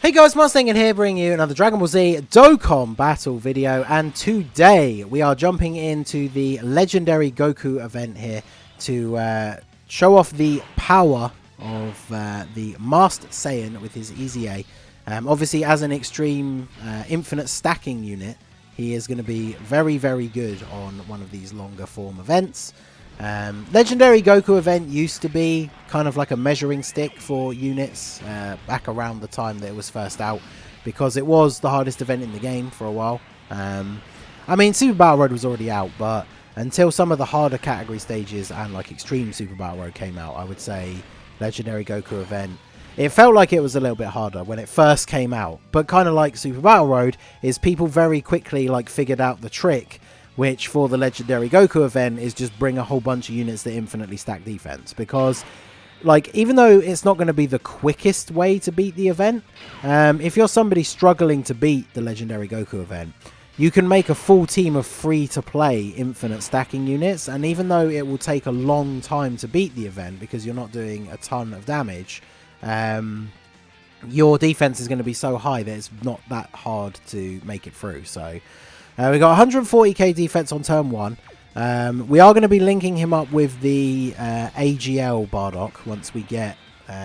Hey guys, MASKED here bringing you another Dragon Ball Z Dokkan battle video, and today we are jumping into the legendary Goku event here to show off the power of the Masked Saiyan with his EZA. Obviously as an extreme infinite stacking unit, he is going to be very good on one of these longer form events. Legendary Goku event used to be kind of like a measuring stick for units back around the time that it was first out, because it was the hardest event in the game for a while. I mean, Super Battle Road was already out, but until some of the harder category stages and like Extreme Super Battle Road came out, I would say Legendary Goku event, it felt like it was a little bit harder when it first came out. But kind of like Super Battle Road, is people very quickly like figured out the trick, which for the Legendary Goku event is just bring a whole bunch of units that infinitely stack defense. Because, like, even though it's not going to be the quickest way to beat the event, if you're somebody struggling to beat the Legendary Goku event, you can make a full team of free-to-play infinite stacking units, and even though it will take a long time to beat the event because you're not doing a ton of damage, your defense is going to be so high that it's not that hard to make it through. So we got 140k defense on turn 1. We are going to be linking him up with the AGL Bardock once we get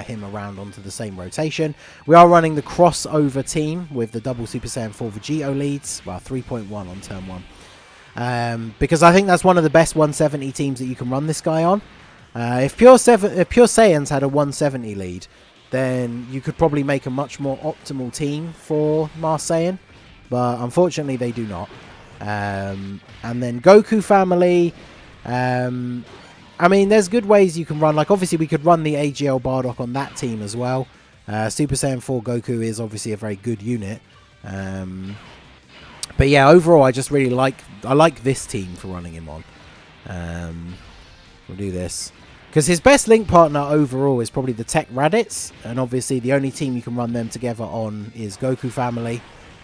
him around onto the same rotation. We are running the crossover team with the double Super Saiyan 4 Vegito leads, well 3.1 on turn 1, because I think that's one of the best 170 teams that you can run this guy on. If Pure Saiyans had a 170 lead, then you could probably make a much more optimal team for Masked Saiyan. But unfortunately they do not. And then Goku family, I mean, there's good ways you can run. Like, obviously we could run the AGL Bardock on that team as well. Super Saiyan 4 Goku is obviously a very good unit. But yeah, overall I just really like this team for running him on. We'll do this because his best link partner overall is probably the Tech Raditz, and obviously the only team you can run them together on is Goku family.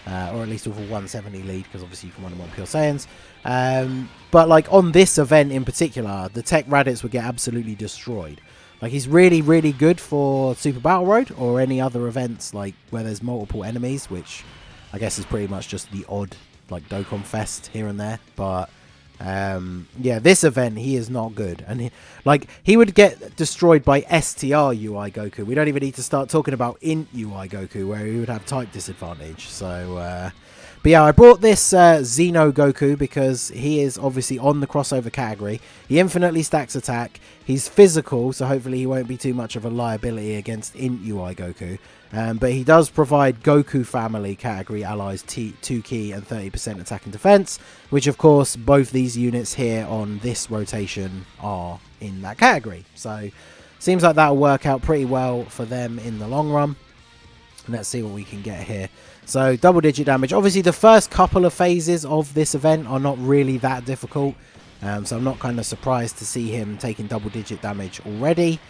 Or at least with a 170 lead, because obviously you can run them on Pure Saiyans. But like on this event in particular, the Tech Raditz would get absolutely destroyed. Like, he's really good for Super Battle Road or any other events like where there's multiple enemies, which I guess is pretty much just the odd like Dokkan Fest here and there. But yeah, this event he is not good, and he would get destroyed by STR UI Goku. We don't even need to start talking about int UI Goku, where he would have type disadvantage. So but yeah, I brought this Xeno Goku because he is obviously on the crossover category. He infinitely stacks attack. He's physical, so hopefully he won't be too much of a liability against int UI Goku. But he does provide Goku family category allies 2 key and 30% attack and defense, which of course both these units here on this rotation are in that category. So seems like that'll work out pretty well for them in the long run. Let's see what we can get here. So double digit damage. Obviously the first couple of phases of this event are not really that difficult. So I'm not kind of surprised to see him taking double digit damage already.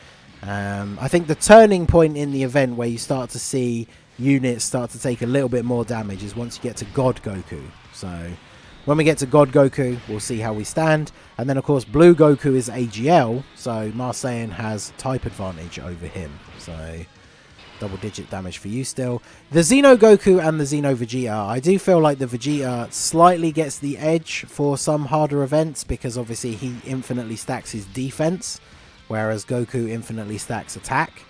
I think the turning point in the event where you start to see units start to take a little bit more damage is once you get to God Goku. So when we get to God Goku, we'll see how we stand. And then of course Blue Goku is AGL, so Masked Saiyan has type advantage over him. So double digit damage for you still. The Xeno Goku and the Xeno Vegeta, I do feel like the Vegeta slightly gets the edge for some harder events, because obviously he infinitely stacks his defense, whereas Goku infinitely stacks attack.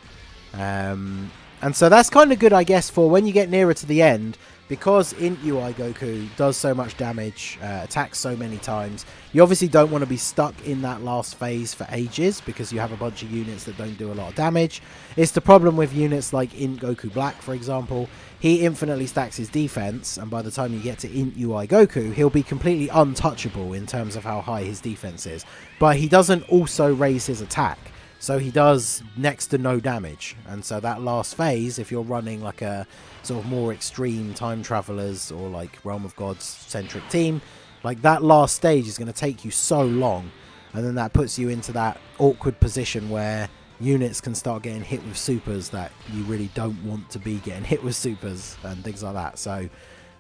And so that's kind of good, I guess, for when you get nearer to the end, because int UI Goku does so much damage, attacks so many times. You obviously don't want to be stuck in that last phase for ages, because you have a bunch of units that don't do a lot of damage. It's the problem with units like int Goku Black, for example. He infinitely stacks his defense, and by the time you get to int UI Goku, he'll be completely untouchable in terms of how high his defense is. But he doesn't also raise his attack, so he does next to no damage. And so that last phase, if you're running like a sort of more extreme time travelers or like Realm of Gods centric team, like that last stage is going to take you so long, and then that puts you into that awkward position where units can start getting hit with supers that you really don't want to be getting hit with supers and things like that. So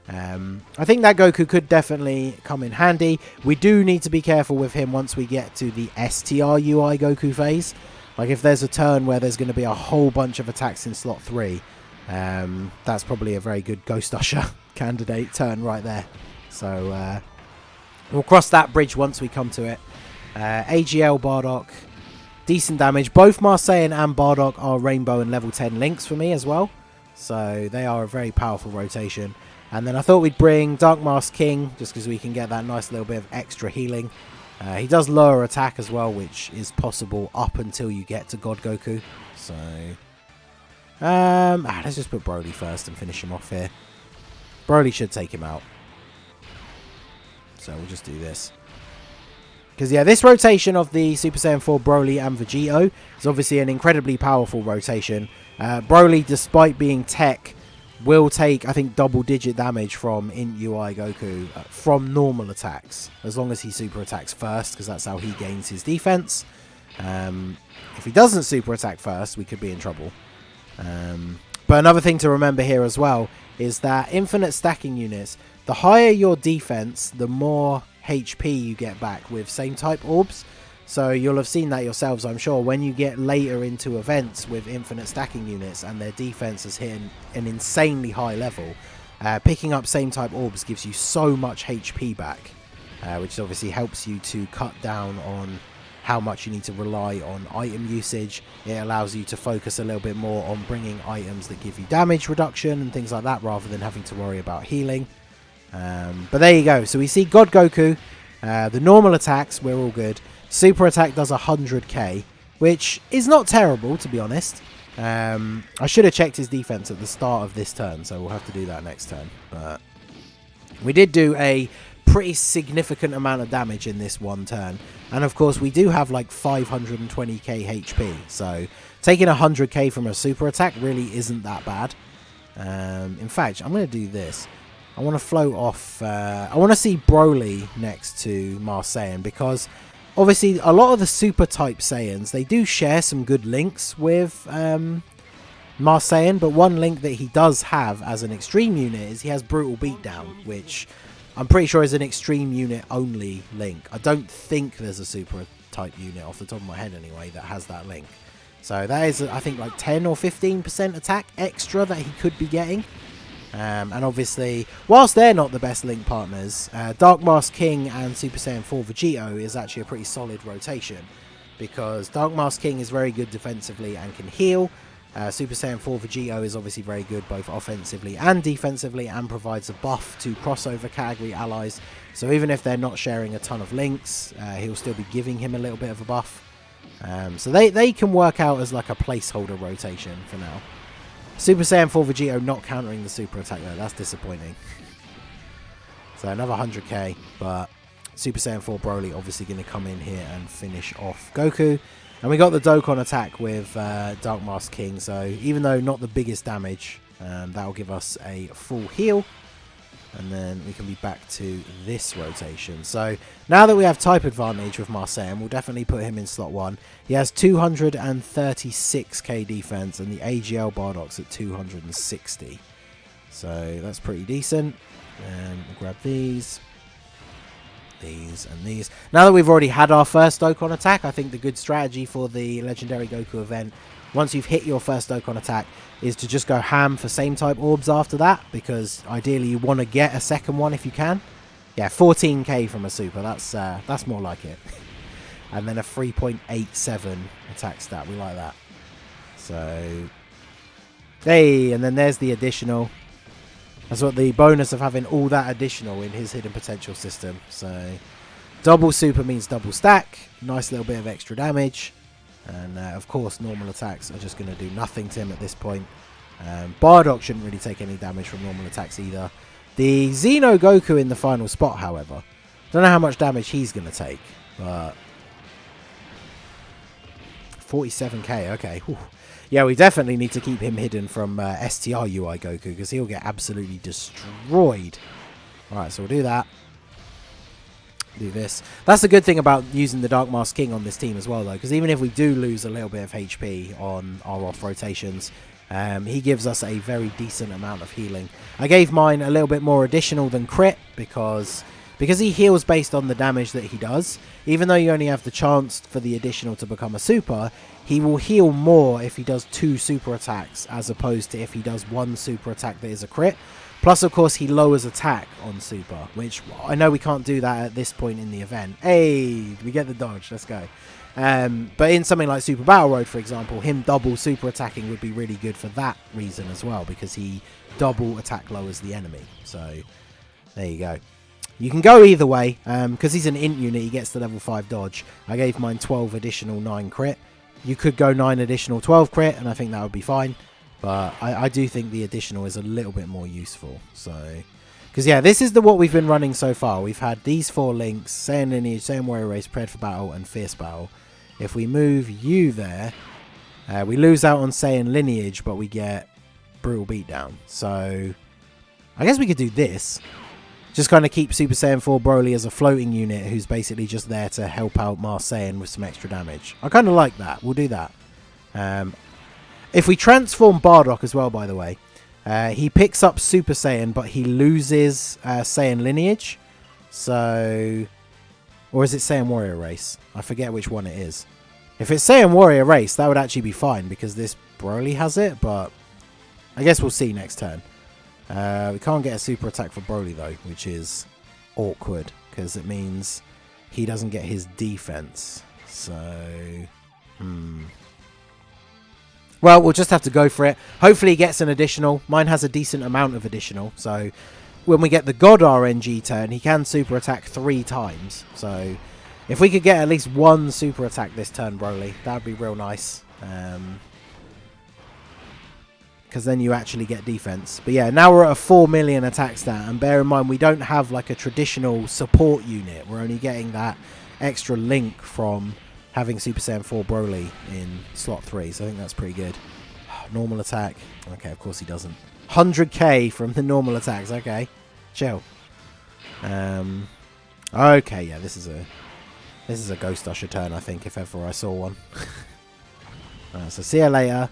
I think that Goku could definitely come in handy. We do need to be careful with him once we get to the STR UI Goku phase. Like if there's a turn where there's going to be a whole bunch of attacks in slot 3, That's probably a very good Ghost Usher candidate turn right there. So we'll cross that bridge once we come to it. AGL Bardock, decent damage. Both Marseillan and Bardock are Rainbow and level 10 links for me as well. So they are a very powerful rotation. And then I thought we'd bring Dark Mask King, just because we can get that nice little bit of extra healing. He does lower attack as well, which is possible up until you get to God Goku. So let's just put Broly first and finish him off here. Broly should take him out. So we'll just do this. Because, yeah, this rotation of the Super Saiyan 4 Broly and Vegito is obviously an incredibly powerful rotation. Broly, despite being tech, will take, I think, double-digit damage from UI Goku from normal attacks, as long as he super attacks first, because that's how he gains his defense. If he doesn't super attack first, we could be in trouble. But another thing to remember here as well is that infinite stacking units, the higher your defense, the more HP you get back with same type orbs. So you'll have seen that yourselves, I'm sure, when you get later into events with infinite stacking units and their defense is hitting an insanely high level, picking up same type orbs gives you so much HP back, which obviously helps you to cut down on how much you need to rely on item usage. It allows you to focus a little bit more on bringing items that give you damage reduction and things like that, rather than having to worry about healing. But there you go. So we see God Goku, the normal attacks, we're all good. Super attack does 100k, which is not terrible, to be honest. I should have checked his defense at the start of this turn, so we'll have to do that next turn. But we did do a pretty significant amount of damage in this one turn, and of course we do have like 520k HP, so taking 100k from a super attack really isn't that bad. In fact, I'm going to do this. I want to float off, I want to see Broly next to Marseillan, because obviously a lot of the super type Saiyans, they do share some good links with Marseillan, but one link that he does have as an extreme unit is he has Brutal Beatdown, which I'm pretty sure is an extreme unit only link. I don't think there's a super type unit off the top of my head anyway that has that link. So that is, I think, like 10 or 15% attack extra that he could be getting. And obviously, whilst they're not the best link partners, Dark Mask King and Super Saiyan 4 Vegito is actually a pretty solid rotation, because Dark Mask King is very good defensively and can heal. Super Saiyan 4 Vegito is obviously very good both offensively and defensively, and provides a buff to crossover category allies. So even if they're not sharing a ton of links, he'll still be giving him a little bit of a buff. So they can work out as like a placeholder rotation for now. Super Saiyan 4 Vegito not countering the super attack though, that's disappointing. So another 100k, but Super Saiyan 4 Broly obviously going to come in here and finish off Goku. And we got the Dokkan attack with Dark Mask King, so even though not the biggest damage, that'll give us a full heal. And then we can be back to this rotation. So now that we have type advantage with Marseillan, we'll definitely put him in slot 1. He has 236k defense, and the AGL Bardock's at 260. So that's pretty decent. And we'll grab these, and these. Now that we've already had our first Dokkan attack, I think the good strategy for the Legendary Goku event, once you've hit your first Dokkan attack, is to just go ham for same type orbs after that, because ideally you want to get a second one if you can. Yeah, 14k from a super, that's more like it. And then a 3.87 attack stat, we like that. So, hey, and then there's the additional. That's what the bonus of having all that additional in his hidden potential system. So, double super means double stack, nice little bit of extra damage. And of course, normal attacks are just going to do nothing to him at this point. Bardock shouldn't really take any damage from normal attacks either. The Xeno Goku in the final spot, however, don't know how much damage he's going to take, but 47k, okay. Whew. Yeah, we definitely need to keep him hidden from STR UI Goku, because he'll get absolutely destroyed. Alright, so we'll do that. Do this. That's the good thing about using the Dark Mask King on this team as well, though, because even if we do lose a little bit of HP on our off rotations, he gives us a very decent amount of healing. I gave mine a little bit more additional than crit, because because he heals based on the damage that he does, even though you only have the chance for the additional to become a super, he will heal more if he does 2 super attacks as opposed to if he does 1 super attack that is a crit. Plus, of course, he lowers attack on super, which I know we can't do that at this point in the event. Hey, we get the dodge. Let's go. But in something like Super Battle Road, for example, him double super attacking would be really good for that reason as well, because he double attack lowers the enemy. So there you go. You can go either way, because he's an int unit, he gets the level 5 dodge. I gave mine 12 additional 9 crit. You could go 9 additional 12 crit, and I think that would be fine. But I do think the additional is a little bit more useful. So, because yeah, this is what we've been running so far. We've had these 4 links: Saiyan Lineage, Saiyan Warrior Race, Prepared for Battle, and Fierce Battle. If we move you there, we lose out on Saiyan Lineage, but we get Brutal Beatdown. So, I guess we could do this. Just kind of keep Super Saiyan 4 Broly as a floating unit who's basically just there to help out Masked Saiyan with some extra damage. I kind of like that. We'll do that. If we transform Bardock as well, by the way, he picks up Super Saiyan, but he loses Saiyan Lineage. So, or is it Saiyan Warrior Race? I forget which one it is. If it's Saiyan Warrior Race, that would actually be fine because this Broly has it, but I guess we'll see next turn. We can't get a super attack for Broly though, which is awkward because it means he doesn't get his defense. So, well, we'll just have to go for it. Hopefully he gets an additional. Mine has a decent amount of additional. So when we get the God RNG turn, he can super attack 3 times. So if we could get at least 1 super attack this turn, Broly, that would be real nice. Because then you actually get defense. But yeah, now we're at a 4 million attack stat. And bear in mind, we don't have like a traditional support unit. We're only getting that extra link from having Super Saiyan 4 Broly in slot 3, so I think that's pretty good. Normal attack. Okay, of course he doesn't. 100k from the normal attacks. Okay, chill. Okay, yeah, this is a Ghost Usher turn, I think, if ever I saw one. So see you later.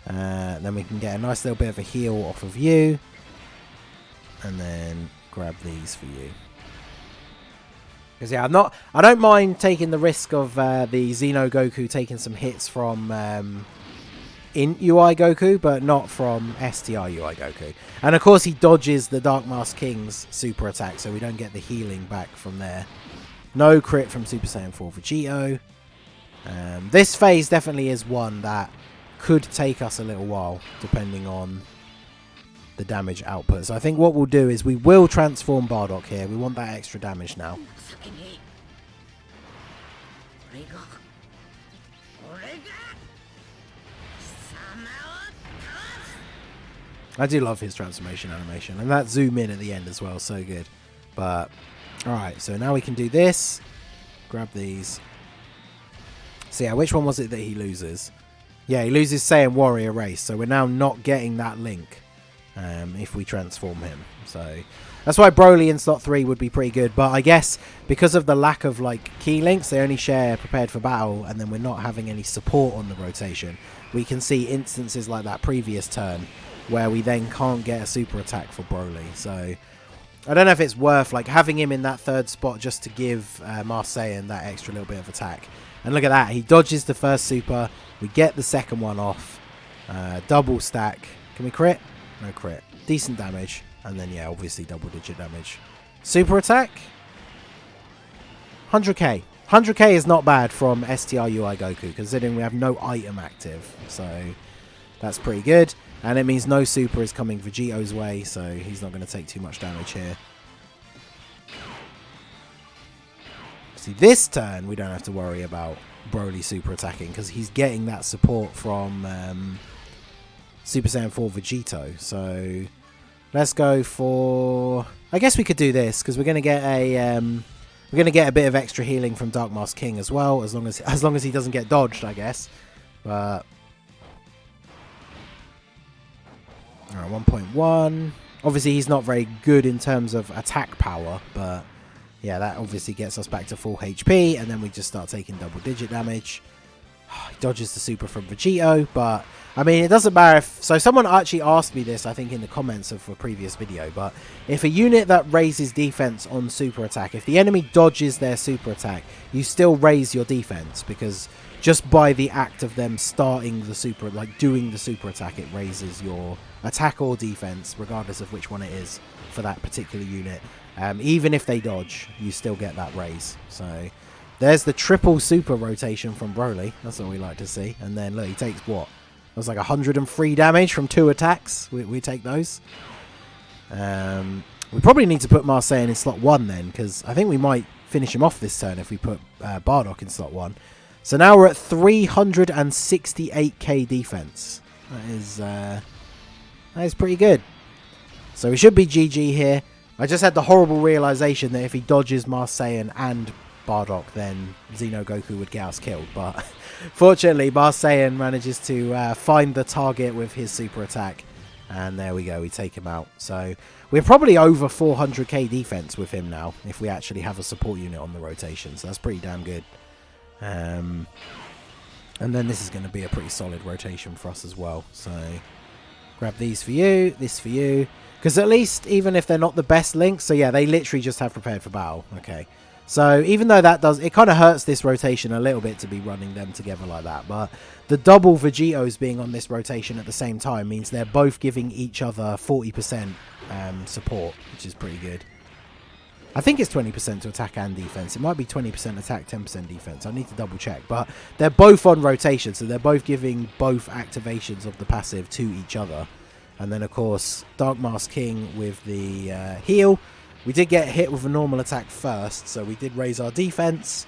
Then we can get a nice little bit of a heal off of you, and then grab these for you. Because yeah, I don't mind taking the risk of the Xeno Goku taking some hits from in UI Goku, but not from STR UI Goku. And of course he dodges the Dark Mask King's super attack, so we don't get the healing back from there. No crit from Super Saiyan 4 Vegito. This phase definitely is one that could take us a little while, depending on the damage output. So I think what we'll do is we will transform Bardock here. We want that extra damage now. I do love his transformation animation, and that zoom in at the end as well, so good. But alright, so now we can do this. Grab these. So yeah, which one was it that he loses? Yeah, he loses Saiyan Warrior Race, so we're now not getting that link if we transform him. So that's why Broly in slot 3 would be pretty good, but I guess because of the lack of like key links, they only share Prepared for Battle, and then we're not having any support on the rotation. We can see instances like that previous turn where we then can't get a super attack for Broly. So I don't know if it's worth like having him in that 3rd spot just to give Masked Saiyan that extra little bit of attack. And look at that, he dodges the first super, we get the second one off, double stack. Can we crit? No crit. Decent damage, and then yeah, obviously double digit damage. Super attack? 100k. 100k is not bad from STR UI Goku, considering we have no item active. So that's pretty good. And it means no super is coming Vegito's way, so he's not going to take too much damage here. See, this turn we don't have to worry about Broly super attacking, because he's getting that support from Super Saiyan 4 Vegito. So let's go for... I guess we could do this, because we're going to get a bit of extra healing from Dark Mask King as well, as long as he doesn't get dodged, I guess. But alright, 1.1. Obviously, he's not very good in terms of attack power, but yeah, that obviously gets us back to full HP, and then we just start taking double-digit damage. He dodges the super from Vegito, but I mean, it doesn't matter if... So someone actually asked me this, I think, in the comments of a previous video, but if a unit that raises defense on super attack, if the enemy dodges their super attack, you still raise your defense, because just by the act of them starting the super, like doing the super attack, it raises your attack or defense, regardless of which one it is for that particular unit. Even if they dodge, you still get that raise. So there's the triple super rotation from Broly. That's what we like to see. And then look, he takes what? That was like 103 damage from 2 attacks. We take those. We probably need to put Marseille in slot 1 then, because I think we might finish him off this turn if we put Bardock in slot 1. So now we're at 368k defense. That is pretty good. So we should be GG here. I just had the horrible realization that if he dodges Marseille and Bardock, then Xeno Goku would get us killed. But fortunately, Marseille manages to find the target with his super attack. And there we go, we take him out. So we're probably over 400k defense with him now, if we actually have a support unit on the rotation. So that's pretty damn good. And then this is going to be a pretty solid rotation for us as well. So grab these for you, this for you. Because at least, even if they're not the best links, so yeah, they literally just have prepared for battle. Okay. So even though that does, it kind of hurts this rotation a little bit to be running them together like that. But the double Vegitos being on this rotation at the same time means they're both giving each other 40% support, which is pretty good. I think it's 20% to attack and defense. It might be 20% attack, 10% defense. I need to double check. But they're both on rotation, so they're both giving both activations of the passive to each other. And then, of course, Dark Mask King with the heal. We did get hit with a normal attack first, so we did raise our defense.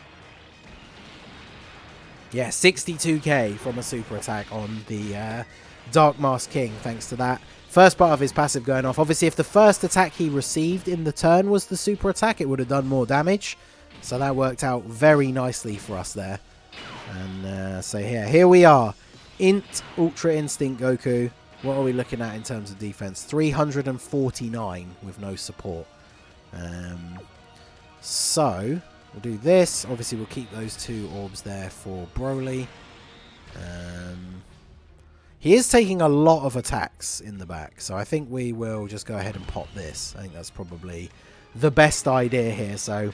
Yeah, 62k from a super attack on the Dark Mask King, thanks to that. First part of his passive going off. Obviously, if the first attack he received in the turn was the super attack, it would have done more damage. So that worked out very nicely for us there. And so here we are. Int Ultra Instinct Goku. What are we looking at in terms of defense? 349 with no support. So we'll do this. Obviously, we'll keep those 2 orbs there for Broly. He is taking a lot of attacks in the back, so I think we will just go ahead and pop this. I think that's probably the best idea here. So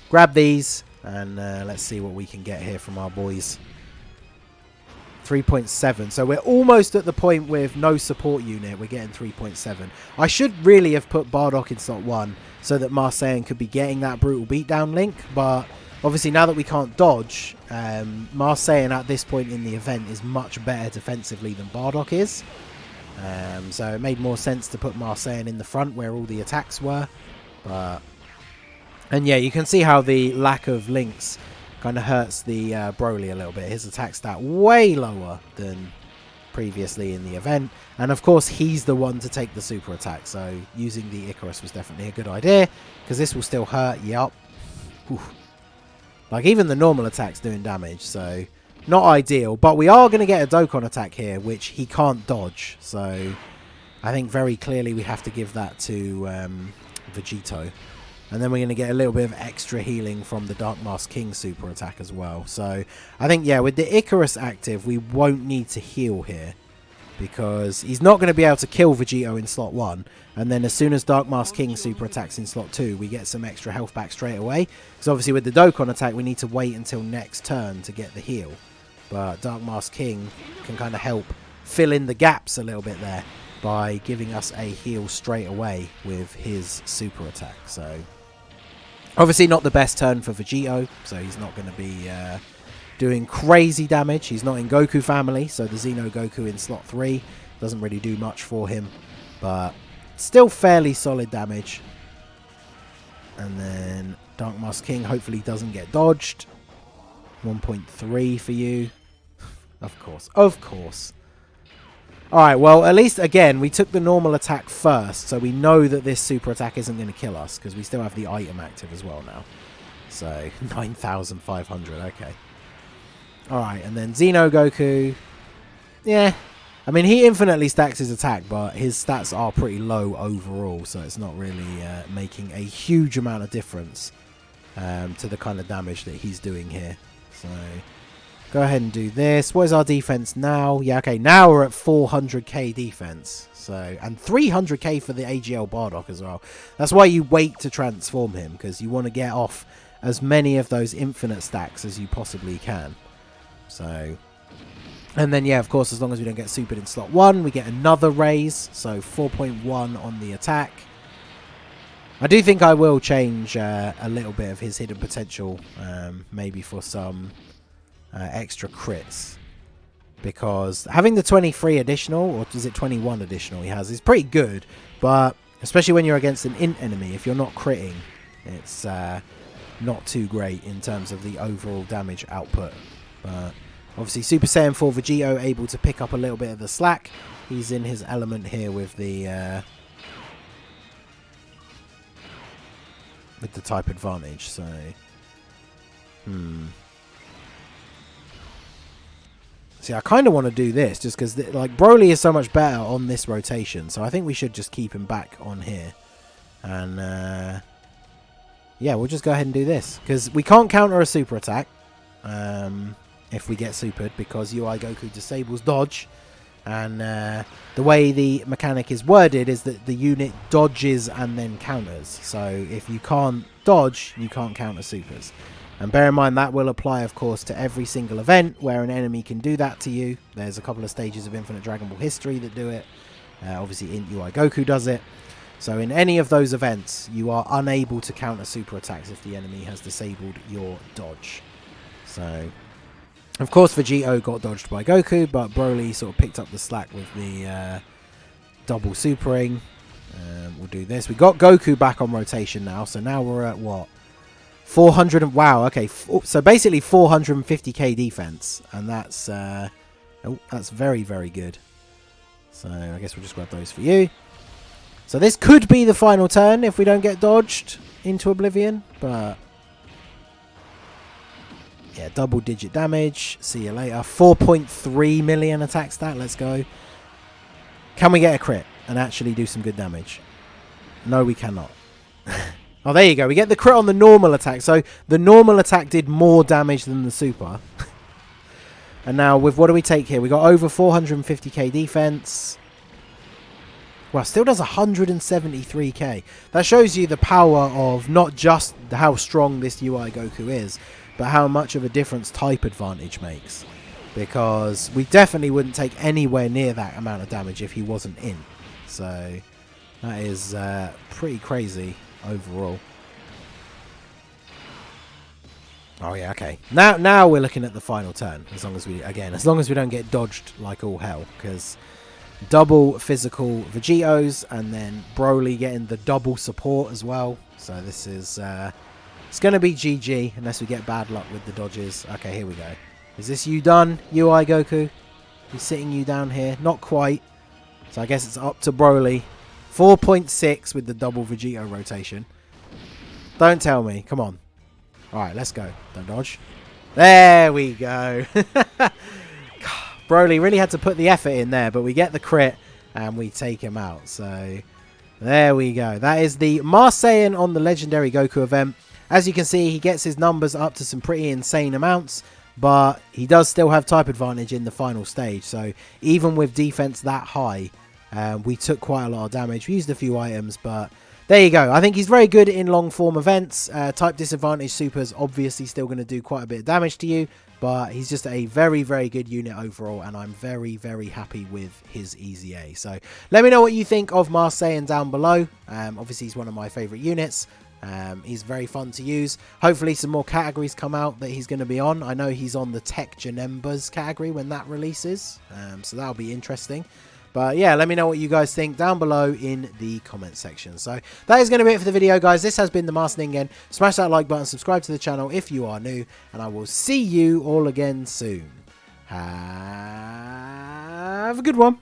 grab these, and let's see what we can get here from our boys. 3.7. So we're almost at the point with no support unit. We're getting 3.7. I should really have put Bardock in slot 1 so that Marseille could be getting that brutal beatdown link. But obviously now that we can't dodge, Marseille at this point in the event is much better defensively than Bardock is. So it made more sense to put Marseille in the front where all the attacks were. And yeah, you can see how the lack of links kind of hurts the Broly a little bit. His attack stat way lower than previously in the event. And of course, he's the one to take the super attack. So using the Icarus was definitely a good idea, because this will still hurt. Yup. Like, even the normal attack's doing damage. So not ideal. But we are going to get a Dokkan attack here, which he can't dodge. So I think very clearly we have to give that to Vegito. And then we're going to get a little bit of extra healing from the Dark Mask King super attack as well. So I think, yeah, with the Icarus active, we won't need to heal here, because he's not going to be able to kill Vegito in slot 1. And then as soon as Dark Mask King super attacks in slot 2, we get some extra health back straight away. Because obviously with the Dokkan attack, we need to wait until next turn to get the heal. But Dark Mask King can kind of help fill in the gaps a little bit there by giving us a heal straight away with his super attack. So obviously not the best turn for Vegito, so he's not going to be doing crazy damage. He's not in Goku family, so the Xeno Goku in slot 3 doesn't really do much for him, but still fairly solid damage. And then Dark Mask King hopefully doesn't get dodged. 1.3 for you. Of course, of course. Alright, well, at least, again, we took the normal attack first, so we know that this super attack isn't going to kill us, because we still have the item active as well now. So, 9,500, okay. Alright, and then Xeno Goku. Yeah, I mean, he infinitely stacks his attack, but his stats are pretty low overall, so it's not really making a huge amount of difference to the kind of damage that he's doing here. So Go ahead and do this. What is our defense now? Yeah, okay. Now we're at 400k defense. So, and 300k for the AGL Bardock as well. That's why you wait to transform him, because you want to get off as many of those infinite stacks as you possibly can. So, and then, yeah, of course, as long as we don't get supered in slot 1, we get another raise. So, 4.1 on the attack. I do think I will change a little bit of his hidden potential, maybe for some extra crits. Because having the 23 additional, or is it 21 additional he has, is pretty good. But especially when you're against an int enemy, if you're not critting, it's not too great in terms of the overall damage output. But obviously Super Saiyan 4 Vegito able to pick up a little bit of the slack. He's in his element here with the type advantage. So, see, I kind of want to do this just because, like, Broly is so much better on this rotation. So I think we should just keep him back on here. And, yeah, we'll just go ahead and do this. Because we can't counter a super attack if we get supered, because UI Goku disables dodge. And the way the mechanic is worded is that the unit dodges and then counters. So if you can't dodge, you can't counter supers. And bear in mind that will apply, of course, to every single event where an enemy can do that to you. There's a couple of stages of Infinite Dragon Ball history that do it. Obviously, UI Goku does it. So in any of those events, you are unable to counter super attacks if the enemy has disabled your dodge. So, of course, Vegito got dodged by Goku, but Broly sort of picked up the slack with the double supering. We'll do this. We got Goku back on rotation now. So now we're at what? 400 and wow, okay, so basically 450k defense, and that's that's very, very good. So I guess we'll just grab those for you. So this could be the final turn if we don't get dodged into oblivion, but yeah, double digit damage. See you later. 4.3 million attack stat. Let's go. Can we get a crit and actually do some good damage? No, we cannot. Oh, there you go. We get the crit on the normal attack. So the normal attack did more damage than the super. And now with what do we take here? We got over 450k defense. Well, still does 173k. That shows you the power of not just how strong this UI Goku is, but how much of a difference type advantage makes. Because we definitely wouldn't take anywhere near that amount of damage if he wasn't in. So that is pretty crazy overall. Oh yeah, okay. Now we're looking at the final turn. As long as we don't get dodged like all hell, because double physical Vegitos and then Broly getting the double support as well. So this is it's gonna be GG unless we get bad luck with the dodges. Okay, here we go. Is this you done, UI Goku? He's sitting you down here. Not quite. So I guess it's up to Broly. 4.6 with the double Vegito rotation. Don't tell me. Come on. Alright, let's go. Don't dodge. There we go. Broly really had to put the effort in there, but we get the crit and we take him out. So there we go. That is the Masked Saiyan on the Legendary Goku event. As you can see, he gets his numbers up to some pretty insane amounts, but he does still have type advantage in the final stage. So even with defense that high, we took quite a lot of damage. We used a few items, but there you go. I think he's very good in long form events. Type disadvantage supers obviously still going to do quite a bit of damage to you, but he's just a very, very good unit overall, and I'm very, very happy with his EZA. So let me know what you think of Masked Saiyan down below. Obviously, he's one of my favourite units. He's very fun to use. Hopefully some more categories come out that he's going to be on. I know he's on the Tech Janembas category when that releases, so that'll be interesting. But yeah, let me know what you guys think down below in the comment section. So that is going to be it for the video, guys. This has been the Masked Ningen. Smash that like button, subscribe to the channel if you are new, and I will see you all again soon. Have a good one.